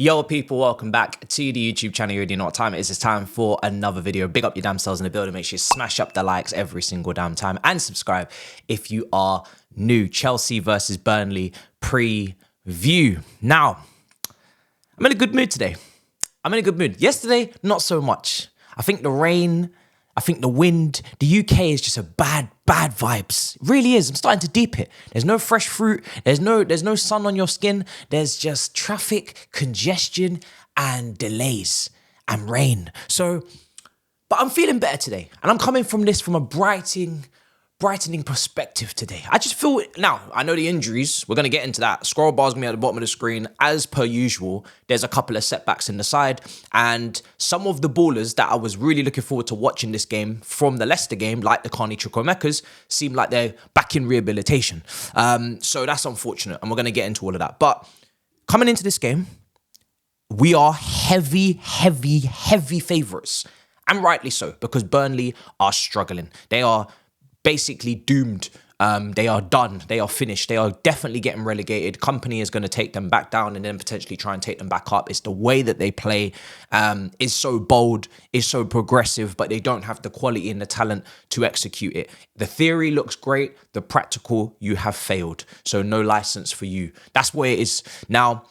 Yo people, welcome back to the YouTube channel. You already know what time it is. It's time for another video. Big up your damn selves in the building. Make sure you smash up the likes every single damn time and subscribe if you are new. Chelsea versus Burnley preview. Now, I'm in a good mood today. I'm in a good mood. Yesterday, not so much. I think the rain, I think the wind, the UK is just a bad vibes. It really is. I'm starting to deep it. There's no fresh fruit. There's no sun on your skin. There's just traffic, congestion, and delays and rain. But I'm feeling better today. And I'm coming from this from a brightening perspective today. I just feel, now, I know the injuries, we're going to get into that. Scroll bar's going to be at the bottom of the screen. As per usual, there's a couple of setbacks in the side, and some of the ballers that I was really looking forward to watching this game from the Leicester game, like the Carney Chukwuemeka's, seem like they're back in rehabilitation. So that's unfortunate, and we're going to get into all of that. But coming into this game, we are heavy favourites, and rightly so, because Burnley are struggling. They are basically doomed. They are done. They are finished. They are definitely getting relegated. Company is going to take them back down and then potentially try and take them back up. It's the way that they play is so bold, is so progressive, but they don't have the quality and the talent to execute it. The theory looks great. The practical, you have failed. So no license for you. That's where it is. Now,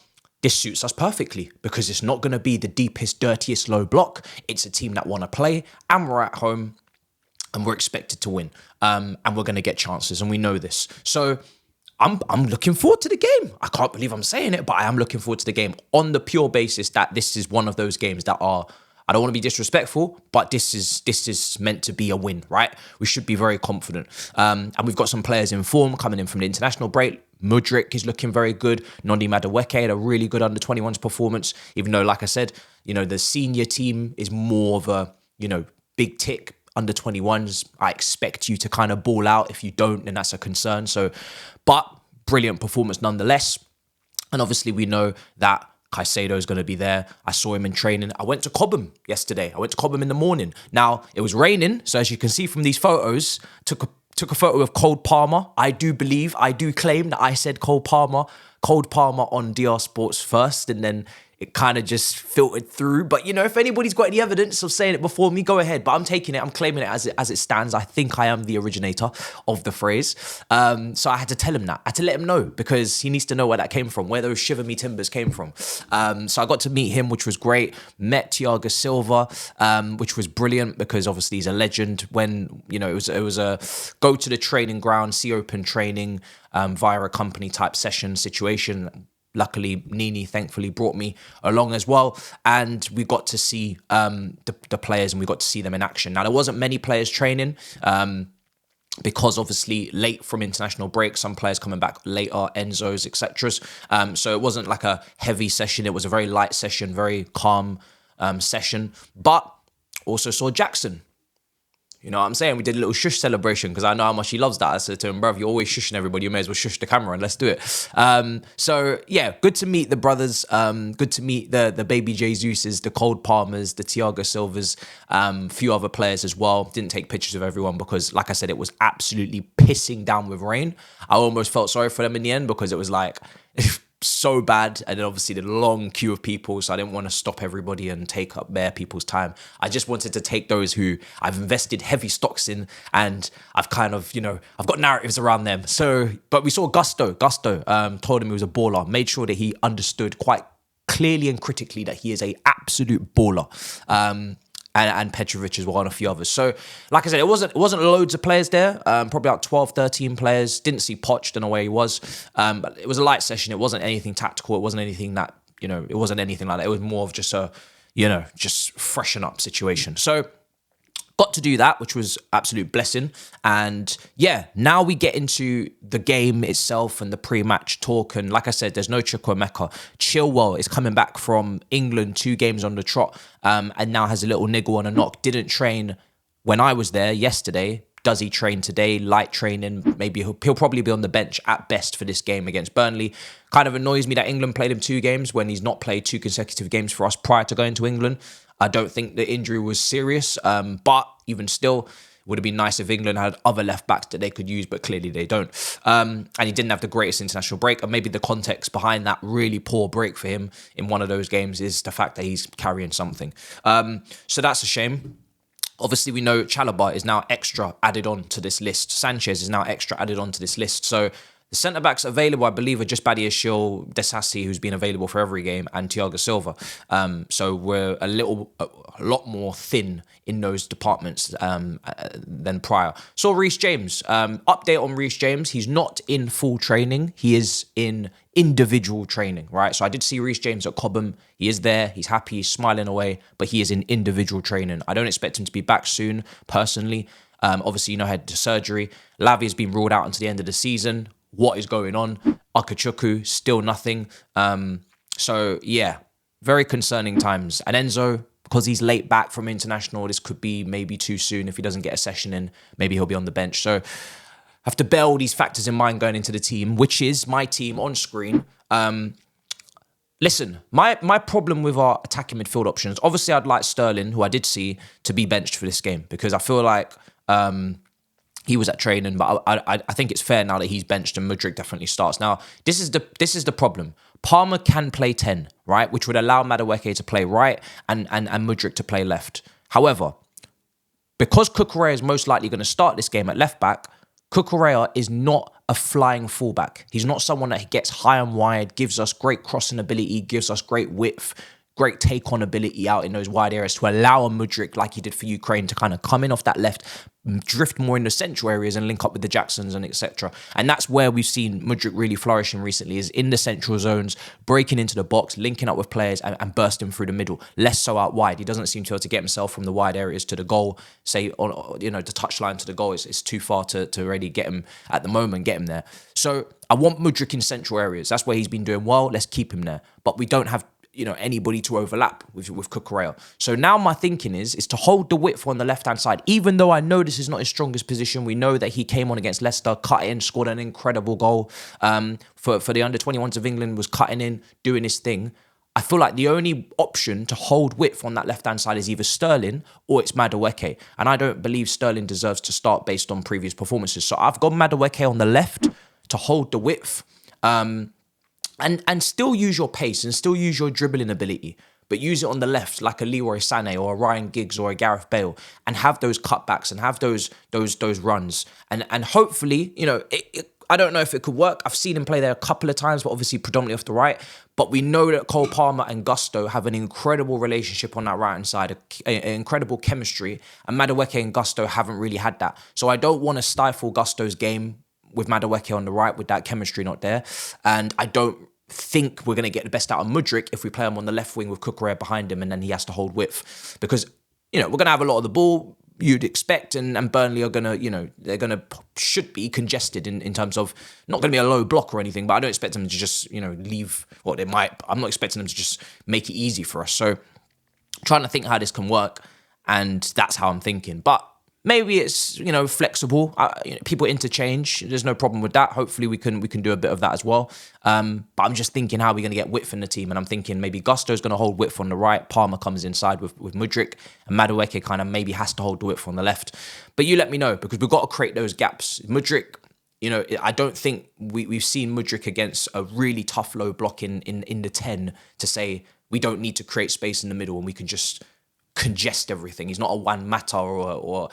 this suits us perfectly because it's not going to be the deepest, dirtiest low block. It's a team that want to play, and we're at home. And we're expected to win, and we're going to get chances, and we know this. So I'm looking forward to the game. I can't believe I'm saying it, but I am looking forward to the game on the pure basis that this is one of those games that are, I don't want to be disrespectful, but this is meant to be a win, right? We should be very confident. And we've got some players in form coming in from the international break. Mudryk is looking very good. Madueke had a really good under-21s performance, even though, like I said, the senior team is more of a, big tick. Under 21s, I expect you to kind of ball out. If you don't, then that's a concern. But brilliant performance nonetheless. And obviously we know that Caicedo is going to be there. I saw him in training. I went to COBHAM yesterday. I went to COBHAM in the morning. Now, it was raining. So as you can see from these photos, took a photo of Cole Palmer. I do claim that I said Cole Palmer on DR Sports first, and then it kind of just filtered through. But, if anybody's got any evidence of saying it before me, go ahead. But I'm taking it. I'm claiming it as it stands. I think I am the originator of the phrase. So I had to tell him that. I had to let him know because he needs to know where that came from, where those Shiver Me Timbers came from. So I got to meet him, which was great. Met Thiago Silva, which was brilliant because obviously he's a legend. When, it was a go to the training ground, see open training via a company type session situation. Luckily, Nini thankfully brought me along as well, and we got to see the players, and we got to see them in action. Now, there wasn't many players training because obviously late from international break, some players coming back later, Enzo's, etc. So it wasn't like a heavy session. It was a very light session, very calm session, but also saw Jackson. You know what I'm saying? We did a little shush celebration because I know how much he loves that. I said to him, bruv, you're always shushing everybody. You may as well shush the camera and let's do it. So, yeah, good to meet the brothers. Good to meet the baby Jesuses, the Cole Palmers, the Thiago Silvas, few other players as well. Didn't take pictures of everyone because, like I said, it was absolutely pissing down with rain. I almost felt sorry for them in the end because it was like so bad, and then obviously the long queue of people, so I didn't want to stop everybody and take up bare people's time. I just wanted to take those who I've invested heavy stocks in, and I've kind of, I've got narratives around them. So, but we saw Gusto, told him he was a baller, made sure that he understood quite clearly and critically that he is a absolute baller. And Petrovic as well, and a few others. So, like I said, it wasn't loads of players there. Probably about 12, 13 players. Didn't see Poch, don't know where he was. But it was a light session. It wasn't anything tactical. It wasn't anything that, it wasn't anything like that. It was more of just a, just freshen up situation. So, got to do that, which was absolute blessing. And yeah, now we get into the game itself and the pre-match talk. And like I said, there's no Chukwuemeka. Chilwell is coming back from England, 2 games on the trot, and now has a little niggle on a knock. Didn't train when I was there yesterday. Does he train today? Light training. Maybe he'll probably be on the bench at best for this game against Burnley. Kind of annoys me that England played him 2 games when he's not played 2 consecutive games for us prior to going to England. I don't think the injury was serious, but even still, Would have been nice if England had other left backs that they could use, but clearly they don't. And he didn't have the greatest international break. And maybe the context behind that really poor break for him in one of those games is the fact that he's carrying something. So that's a shame. Obviously, we know Chalobah is now extra added on to this list. Sanchez is now extra added on to this list. So the centre-backs available, I believe, are just Badiashile, Desassi, who's been available for every game, and Thiago Silva. So we're a lot more thin in those departments than prior. So Reece James, update on Reece James. He's not in full training. He is in individual training, right? So I did see Reece James at Cobham. He is there. He's happy. He's smiling away, but he is in individual training. I don't expect him to be back soon, personally. Obviously, had surgery. Lavi has been ruled out until the end of the season. What is going on? Akachuku, still nothing. So, yeah, very concerning times. And Enzo, because he's late back from international, this could be maybe too soon if he doesn't get a session in. Maybe he'll be on the bench. So, have to bear all these factors in mind going into the team, which is my team on screen. Listen, my problem with our attacking midfield options, obviously I'd like Sterling, who I did see, to be benched for this game because I feel like he was at training, but I think it's fair now that he's benched and Mudryk definitely starts. Now, this is the problem. Palmer can play 10, right, which would allow Madueke to play right and Mudryk to play left. However, because Cucurella is most likely going to start this game at left back, Cucurella is not a flying fullback. He's not someone that gets high and wide, gives us great crossing ability, gives us great width, great take-on ability out in those wide areas to allow a Mudryk, like he did for Ukraine, to kind of come in off that left, drift more in the central areas and link up with the Jacksons and etc. And that's where we've seen Mudryk really flourishing recently, is in the central zones, breaking into the box, linking up with players and bursting through the middle. Less so out wide. He doesn't seem to be able to get himself from the wide areas to the goal, say, on the touchline to the goal. It's too far to really get him at the moment, get him there. So I want Mudryk in central areas. That's where he's been doing well. Let's keep him there. But we don't have anybody to overlap with Cucurella. So now my thinking is to hold the width on the left-hand side. Even though I know this is not his strongest position, we know that he came on against Leicester, cut in, scored an incredible goal for the under-21s of England, was cutting in, doing his thing. I feel like the only option to hold width on that left-hand side is either Sterling or it's Madueke. And I don't believe Sterling deserves to start based on previous performances. So I've got Madueke on the left to hold the width. And still use your pace and still use your dribbling ability, but use it on the left like a Leroy Sané or a Ryan Giggs or a Gareth Bale, and have those cutbacks and have those runs. And hopefully, I don't know if it could work. I've seen him play there a couple of times, but obviously predominantly off the right. But we know that Cole Palmer and Gusto have an incredible relationship on that right-hand side, an incredible chemistry, and Madueke and Gusto haven't really had that. So I don't want to stifle Gusto's game with Madueke on the right, with that chemistry not there. And I don't think we're going to get the best out of Mudryk if we play him on the left wing with Cucurella behind him and then he has to hold width. Because, we're going to have a lot of the ball, you'd expect, and Burnley are going to, should be congested in terms of, not going to be a low block or anything, but I don't expect them to just, leave, they might, I'm not expecting them to just make it easy for us. So trying to think how this can work, and that's how I'm thinking. But maybe it's, flexible. People interchange. There's no problem with that. Hopefully we can do a bit of that as well. But I'm just thinking how we're going to get width in the team. And I'm thinking maybe Gusto's going to hold width on the right. Palmer comes inside with Mudryk. And Madueke kind of maybe has to hold the width on the left. But you let me know, because we've got to create those gaps. Mudryk, I don't think we've seen Mudryk against a really tough low block in the 10 to say we don't need to create space in the middle and we can just congest everything. He's not a Juan Mata or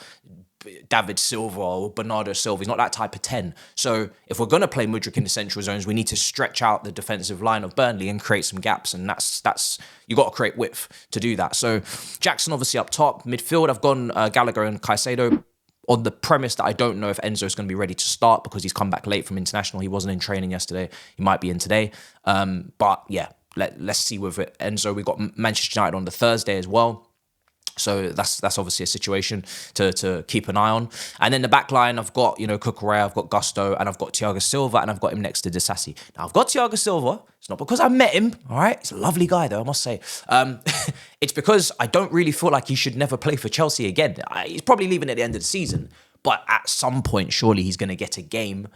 David Silva or Bernardo Silva. He's not that type of 10. So if we're going to play Mudryk in the central zones, we need to stretch out the defensive line of Burnley and create some gaps. And that's you got to create width to do that. So Jackson obviously up top. Midfield, I've gone Gallagher and Caicedo on the premise that I don't know if Enzo's going to be ready to start because he's come back late from international. He wasn't in training yesterday. He might be in today. But yeah, let's see with it. Enzo, we've got Manchester United on the Thursday as well. So that's obviously a situation to keep an eye on. And then the back line, I've got, Cucurella, I've got Gusto, and I've got Thiago Silva, and I've got him next to Desassi. Now, I've got Thiago Silva. It's not because I met him, all right? He's a lovely guy, though, I must say. It's because I don't really feel like he should never play for Chelsea again. He's probably leaving at the end of the season, but at some point, surely he's going to get a game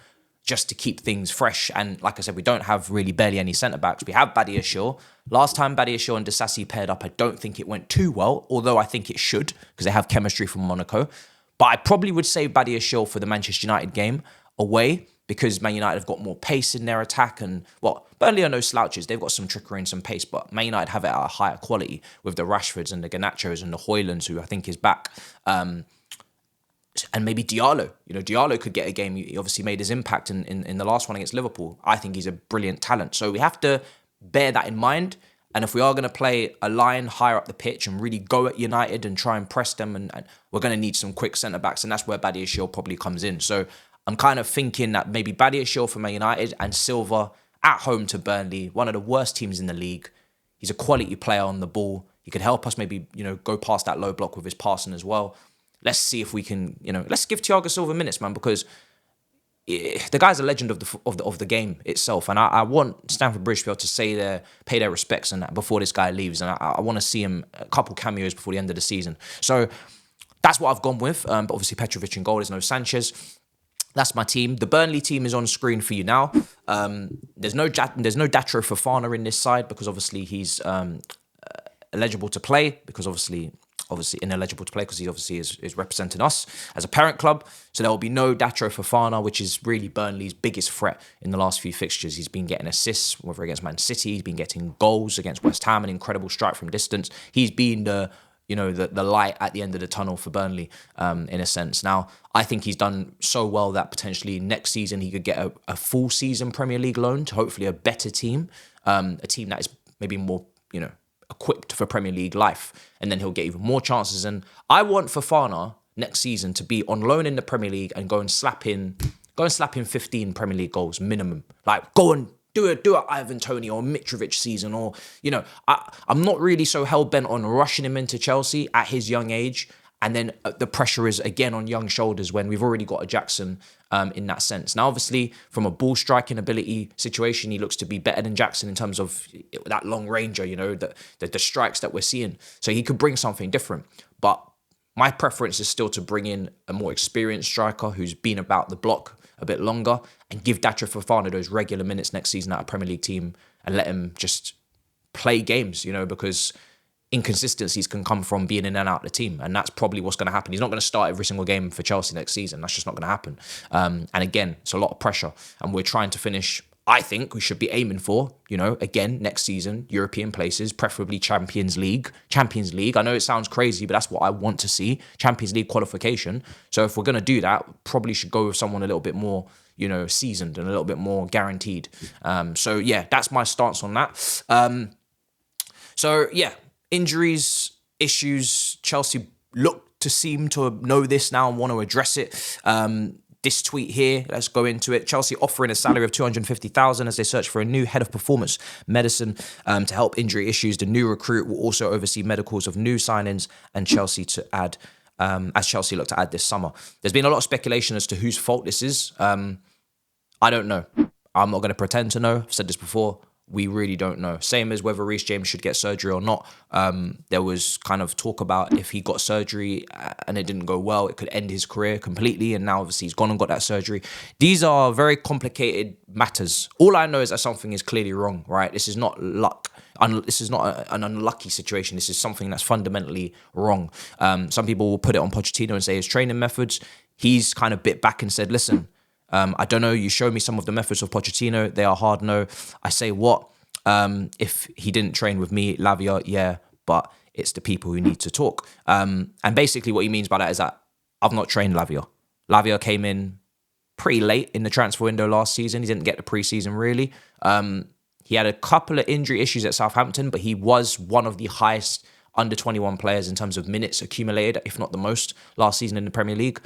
just to keep things fresh. And like I said, we don't have really barely any centre-backs. We have Badiashile. Last time Badiashile and Desassi paired up, I don't think it went too well, although I think it should, because they have chemistry from Monaco. But I probably would save Badiashile for the Manchester United game away, because Man United have got more pace in their attack. And, well, Burnley are no slouches. They've got some trickery and some pace, but Man United have it at a higher quality with the Rashfords and the Garnachos and the Højlunds, who I think is back. And maybe Diallo. Diallo could get a game. He obviously made his impact in the last one against Liverpool. I think he's a brilliant talent. So we have to bear that in mind. And if we are going to play a line higher up the pitch and really go at United and try and press them, and we're going to need some quick centre-backs, and that's where Badiashile probably comes in. So I'm kind of thinking that maybe Badiashile for Man United and Silva at home to Burnley, one of the worst teams in the league. He's a quality player on the ball. He could help us maybe, go past that low block with his passing as well. Let's see if we can, let's give Thiago Silva minutes, man, because the guy's a legend of the game itself, and I want Stamford Bridge to be able to pay their respects and that before this guy leaves, and I want to see him a couple cameos before the end of the season. So that's what I've gone with. But obviously Petrovic in goal. There's no Sanchez. That's my team. The Burnley team is on screen for you now. There's no Datro Fofana in this side because obviously he's eligible to play because obviously ineligible to play because he obviously is representing us as a parent club. So there will be no Datro Fofana, which is really Burnley's biggest threat in the last few fixtures. He's been getting assists, whether against Man City, he's been getting goals against West Ham, an incredible strike from distance. He's been the light at the end of the tunnel for Burnley, in a sense. Now, I think he's done so well that potentially next season he could get a full season Premier League loan to hopefully a better team, a team that is maybe more, equipped for Premier League life, and then he'll get even more chances. And I want Fofana next season to be on loan in the Premier League and go and slap in 15 Premier League goals minimum. Like, go and do it Ivan Toney or Mitrovic season, or I'm not really so hell bent on rushing him into Chelsea at his young age, and then the pressure is again on young shoulders when we've already got a Jackson in that sense. Now, obviously, from a ball striking ability situation, he looks to be better than Jackson in terms of that long ranger, the strikes that we're seeing. So he could bring something different. But my preference is still to bring in a more experienced striker who's been about the block a bit longer and give Datro Fofana those regular minutes next season at a Premier League team and let him just play games, because inconsistencies can come from being in and out of the team, and that's probably what's going to happen. He's not going to start every single game for Chelsea next season. That's just not going to happen. And again, it's a lot of pressure, and we're trying to finish. I think we should be aiming for, again, next season, European places, preferably Champions League. I know it sounds crazy, but that's what I want to see, Champions League qualification. So if we're going to do that, probably should go with someone a little bit more, seasoned and a little bit more guaranteed. So yeah, that's my stance on that. So yeah, injuries, issues, Chelsea look to seem to know this now and want to address it. This tweet here, let's go into it. Chelsea offering a salary of $250,000 as they search for a new head of performance medicine to help injury issues. The new recruit will also oversee medicals of new signings and Chelsea to add, as Chelsea look to add this summer. There's been a lot of speculation as to whose fault this is. I don't know. I'm not going to pretend to know. I've said this before. We really don't know. Same as whether Reece James should get surgery or not. There was kind of talk about if he got surgery and it didn't go well, it could end his career completely. And now obviously he's gone and got that surgery. These are very complicated matters. All I know is that something is clearly wrong, right? This is not luck. This is not an unlucky situation. This is something that's fundamentally wrong. Some people will put it on Pochettino and say his training methods. He's kind of bit back and said, listen, I don't know, you show me some of the methods of Pochettino. They are hard, no. I say what? If he didn't train with me, Lavia, yeah, but it's the people who need to talk. And basically what he means by that is that I've not trained Lavia. Lavia came in pretty late in the transfer window last season. He didn't get the preseason really. He had a couple of injury issues at Southampton, but he was one of the highest under 21 players in terms of minutes accumulated, if not the most, last season in the Premier League.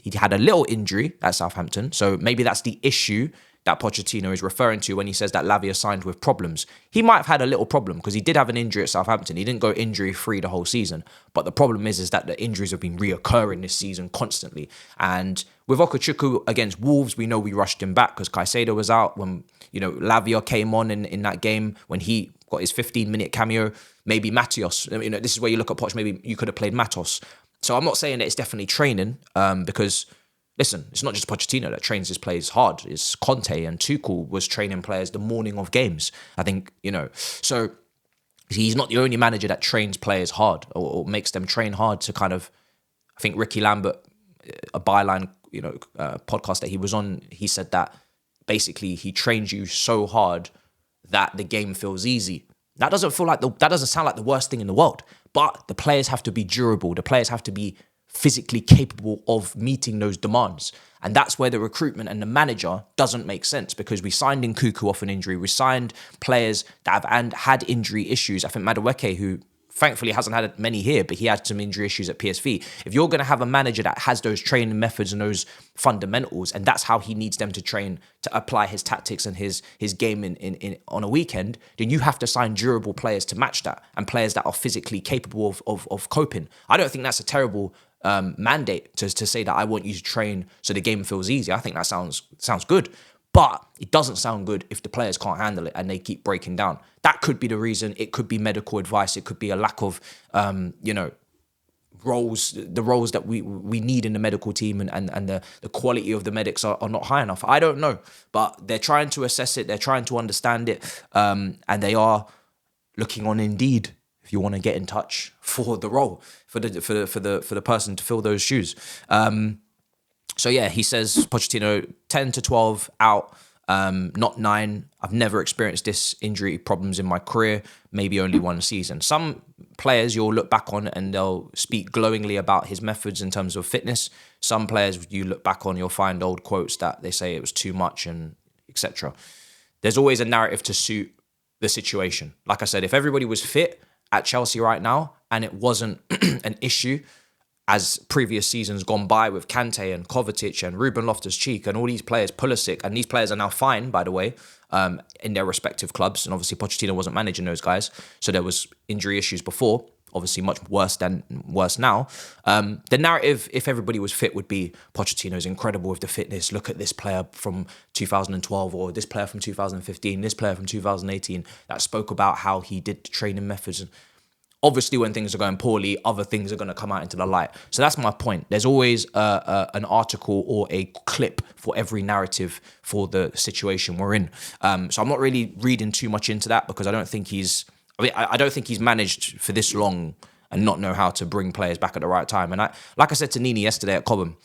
He had a little injury at Southampton, so maybe that's the issue that Pochettino is referring to when he says that Lavia signed with problems. He might have had a little problem because he did have an injury at Southampton. He didn't go injury-free the whole season, but the problem is that the injuries have been reoccurring this season constantly. And with Okechukwu against Wolves, we know we rushed him back because Caicedo was out when, Lavia came on in that game when he got his 15-minute cameo. Maybe Matisse, this is where you look at Poch, maybe you could have played Matos. So I'm not saying that it's definitely training because, listen, it's not just Pochettino that trains his players hard. It's Conte and Tuchel was training players the morning of games. I think, so he's not the only manager that trains players hard or makes them train hard to kind of I think Ricky Lambert, a byline, podcast that he was on, he said that basically he trains you so hard that the game feels easy. That doesn't sound like the worst thing in the world, but the players have to be durable. The players have to be physically capable of meeting those demands. And that's where the recruitment and the manager doesn't make sense, because we signed in Cuckoo off an injury. We signed players that have had injury issues. I think Madueke, who thankfully hasn't had many here, but he had some injury issues at PSV. If you're going to have a manager that has those training methods and those fundamentals, and that's how he needs them to train to apply his tactics and his game in on a weekend, then you have to sign durable players to match that, and players that are physically capable of coping. I don't think that's a terrible mandate to say that I want you to train so the game feels easy. I think that sounds good. But it doesn't sound good if the players can't handle it and they keep breaking down. That could be the reason. It could be medical advice. It could be a lack of, roles, the roles that we need in the medical team, and the quality of the medics are not high enough. I don't know, but they're trying to assess it. They're trying to understand it. And they are looking on Indeed if you want to get in touch for the role, for the person to fill those shoes. So yeah, he says, Pochettino, 10 to 12 out, not 9. I've never experienced this injury problems in my career, maybe only one season. Some players you'll look back on and they'll speak glowingly about his methods in terms of fitness. Some players you look back on, you'll find old quotes that they say it was too much and etc. There's always a narrative to suit the situation. Like I said, if everybody was fit at Chelsea right now and it wasn't an issue, as previous seasons gone by with Kante and Kovacic and Ruben Loftus-Cheek and all these players, Pulisic, and these players are now fine, by the way, in their respective clubs. And obviously Pochettino wasn't managing those guys, so there was injury issues before, obviously much worse now. The narrative, if everybody was fit, would be Pochettino's incredible with the fitness. Look at this player from 2012, or this player from 2015, this player from 2018 that spoke about how he did the training methods. And obviously, when things are going poorly, other things are going to come out into the light. So that's my point. There's always an article or a clip for every narrative for the situation we're in. So I'm not really reading too much into that, because I don't think he's managed for this long and not know how to bring players back at the right time. And like I said to Nini yesterday at COBHAM,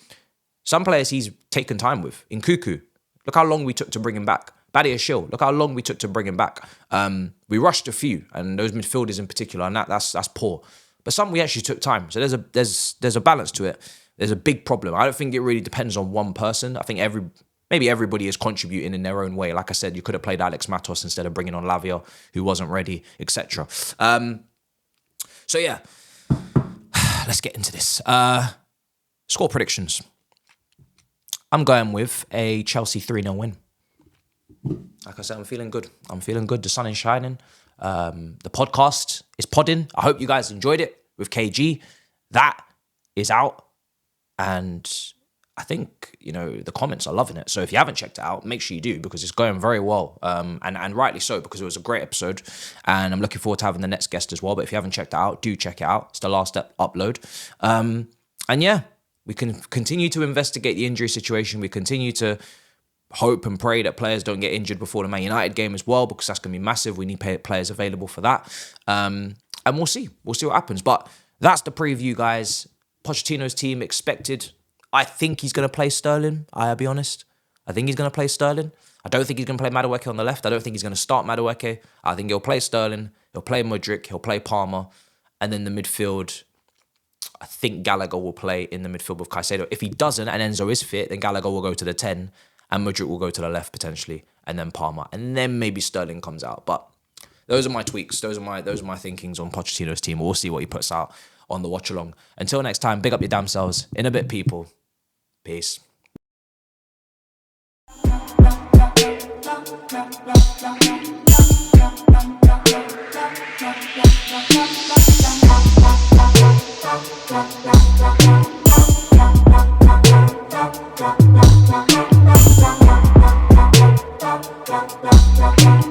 some players he's taken time with. In Cuckoo, look how long we took to bring him back. Badia Shill, look how long we took to bring him back. We rushed a few, and those midfielders in particular, and that's poor. But some we actually took time. So there's a balance to it. There's a big problem. I don't think it really depends on one person. I think maybe everybody is contributing in their own way. Like I said, you could have played Alex Matos instead of bringing on Lavia, who wasn't ready, etc. So yeah, let's get into this. Score predictions. I'm going with a Chelsea 3-0 win. Like I said, I'm feeling good. The sun is shining. The podcast is podding. I hope you guys enjoyed it with KG. That is out. And I think, the comments are loving it. So if you haven't checked it out, make sure you do, because it's going very well. And rightly so, because it was a great episode. And I'm looking forward to having the next guest as well. But if you haven't checked it out, do check it out. It's the last upload. And yeah, we can continue to investigate the injury situation. We continue to hope and pray that players don't get injured before the Man United game as well, because that's going to be massive. We need players available for that. And we'll see. We'll see what happens. But that's the preview, guys. Pochettino's team expected. I think he's going to play Sterling, I'll be honest. I think he's going to play Sterling. I don't think he's going to play Madueke on the left. I don't think he's going to start Madueke. I think he'll play Sterling. He'll play Mudryk. He'll play Palmer. And then the midfield, I think Gallagher will play in the midfield with Caicedo. If he doesn't and Enzo is fit, then Gallagher will go to the 10. And Mudryk will go to the left potentially, and then Palmer, and then maybe Sterling comes out. But those are my tweaks. Those are my thinkings on Pochettino's team. We'll see what he puts out on the watch along. Until next time, big up your damn selves. In a bit, people. Peace. Thank you.